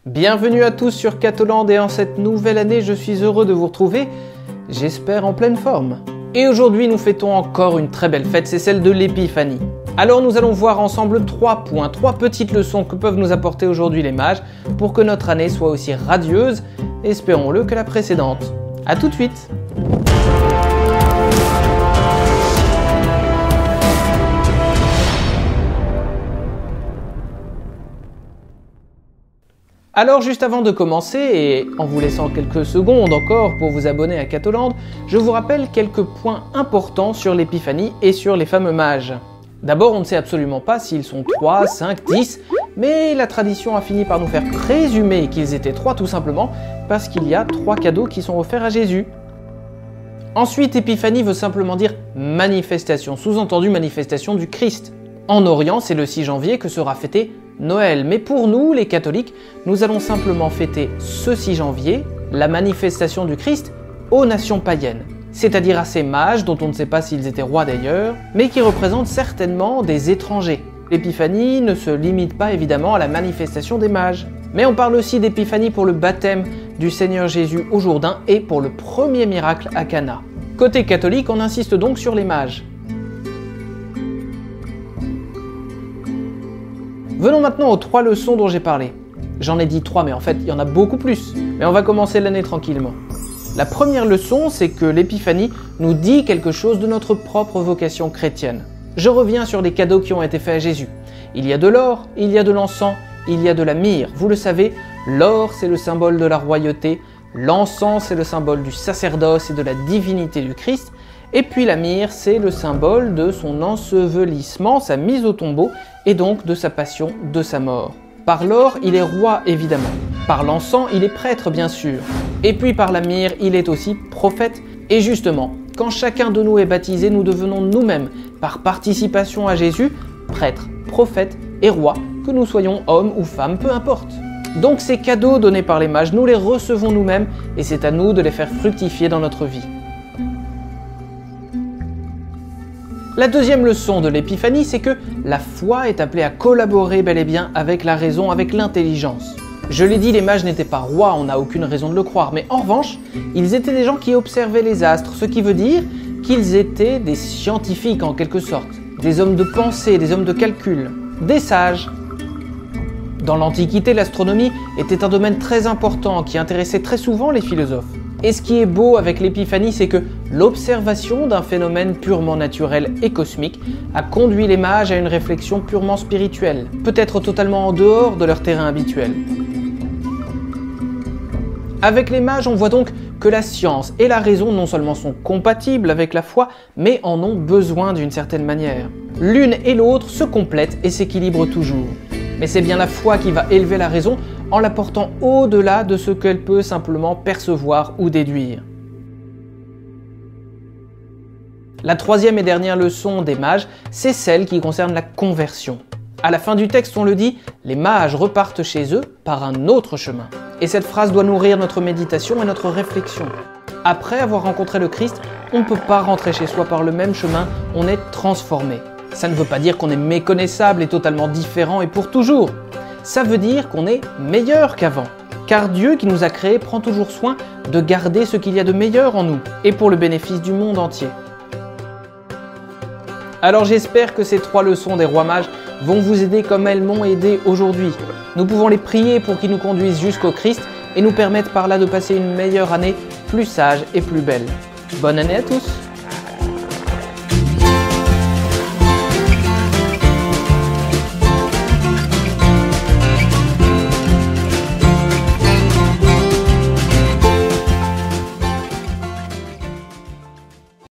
Bienvenue à tous sur Catholand et en cette nouvelle année, je suis heureux de vous retrouver, j'espère en pleine forme. Et aujourd'hui, nous fêtons encore une très belle fête, c'est celle de l'Épiphanie. Alors nous allons voir ensemble 3 points, 3 petites leçons que peuvent nous apporter aujourd'hui les mages pour que notre année soit aussi radieuse, espérons-le, que la précédente. A tout de suite! Alors juste avant de commencer, et en vous laissant quelques secondes encore pour vous abonner à Catholand, je vous rappelle quelques points importants sur l'Épiphanie et sur les fameux mages. D'abord, on ne sait absolument pas s'ils sont 3, 5, 10, mais la tradition a fini par nous faire présumer qu'ils étaient 3 tout simplement, parce qu'il y a 3 cadeaux qui sont offerts à Jésus. Ensuite, Épiphanie veut simplement dire manifestation, sous-entendu manifestation du Christ. En Orient, c'est le 6 janvier que sera fêté Noël, mais pour nous, les catholiques, nous allons simplement fêter ce 6 janvier, la manifestation du Christ, aux nations païennes, c'est-à-dire à ces mages dont on ne sait pas s'ils étaient rois d'ailleurs, mais qui représentent certainement des étrangers. L'épiphanie ne se limite pas évidemment à la manifestation des mages, mais on parle aussi d'épiphanie pour le baptême du Seigneur Jésus au Jourdain et pour le premier miracle à Cana. Côté catholique, on insiste donc sur les mages. Venons maintenant aux 3 leçons dont j'ai parlé. J'en ai dit 3, mais en fait, il y en a beaucoup plus. Mais on va commencer l'année tranquillement. La première leçon, c'est que l'Épiphanie nous dit quelque chose de notre propre vocation chrétienne. Je reviens sur les cadeaux qui ont été faits à Jésus. Il y a de l'or, il y a de l'encens, il y a de la myrrhe. Vous le savez, l'or, c'est le symbole de la royauté, l'encens, c'est le symbole du sacerdoce et de la divinité du Christ, et puis la myrrhe, c'est le symbole de son ensevelissement, sa mise au tombeau, et donc de sa passion, de sa mort. Par l'or, il est roi évidemment. Par l'encens, il est prêtre bien sûr. Et puis par la myrrhe, il est aussi prophète. Et justement, quand chacun de nous est baptisé, nous devenons nous-mêmes, par participation à Jésus, prêtres, prophètes et rois, que nous soyons hommes ou femmes, peu importe. Donc ces cadeaux donnés par les mages, nous les recevons nous-mêmes, et c'est à nous de les faire fructifier dans notre vie. La deuxième leçon de l'Épiphanie, c'est que la foi est appelée à collaborer bel et bien avec la raison, avec l'intelligence. Je l'ai dit, les mages n'étaient pas rois, on n'a aucune raison de le croire, mais en revanche, ils étaient des gens qui observaient les astres, ce qui veut dire qu'ils étaient des scientifiques en quelque sorte, des hommes de pensée, des hommes de calcul, des sages. Dans l'Antiquité, l'astronomie était un domaine très important qui intéressait très souvent les philosophes. Et ce qui est beau avec l'Épiphanie, c'est que l'observation d'un phénomène purement naturel et cosmique a conduit les mages à une réflexion purement spirituelle, peut-être totalement en dehors de leur terrain habituel. Avec les mages, on voit donc que la science et la raison non seulement sont compatibles avec la foi, mais en ont besoin d'une certaine manière. L'une et l'autre se complètent et s'équilibrent toujours. Mais c'est bien la foi qui va élever la raison en la portant au-delà de ce qu'elle peut simplement percevoir ou déduire. La troisième et dernière leçon des mages, c'est celle qui concerne la conversion. À la fin du texte, on le dit, les mages repartent chez eux par un autre chemin. Et cette phrase doit nourrir notre méditation et notre réflexion. Après avoir rencontré le Christ, on ne peut pas rentrer chez soi par le même chemin, on est transformé. Ça ne veut pas dire qu'on est méconnaissable et totalement différent et pour toujours. Ça veut dire qu'on est meilleur qu'avant. Car Dieu qui nous a créés prend toujours soin de garder ce qu'il y a de meilleur en nous, et pour le bénéfice du monde entier. Alors j'espère que ces 3 leçons des rois mages vont vous aider comme elles m'ont aidé aujourd'hui. Nous pouvons les prier pour qu'ils nous conduisent jusqu'au Christ et nous permettent par là de passer une meilleure année, plus sage et plus belle. Bonne année à tous!